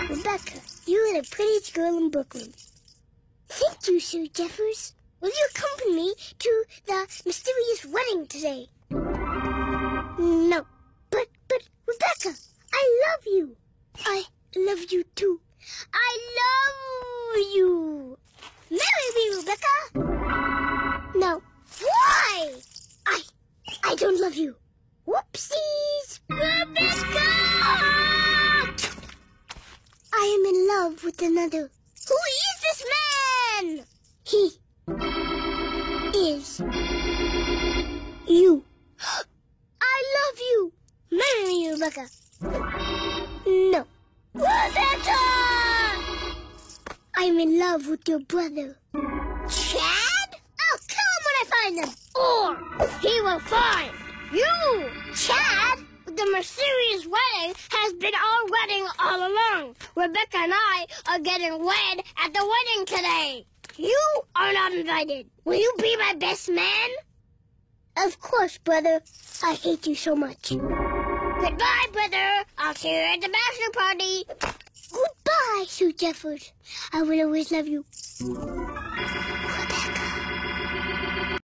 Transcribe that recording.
Rebecca, you are the prettiest girl in Brooklyn. Thank you, Sir Jeffers. Will you accompany me to the mysterious wedding today? No. But, Rebecca, I love you. I love you, too. I love you. Marry me, Rebecca. No. Why? I don't love you. Whoopsies. Rebecca! I am in love with another. Who is this man? He is you. I love you. Marry me, Rebecca. No. Rebecca! I'm in love with your brother. Chad? I'll kill him when I find him. Or he will find you. Chad, the mysterious wedding has been our wedding all along. Rebecca and I are getting wed at the wedding today. You are not invited. Will you be my best man? Of course, brother. I hate you so much. Goodbye, brother. I'll see you at the bachelor party. Goodbye, Sue Jeffers. I will always love you. Rebecca.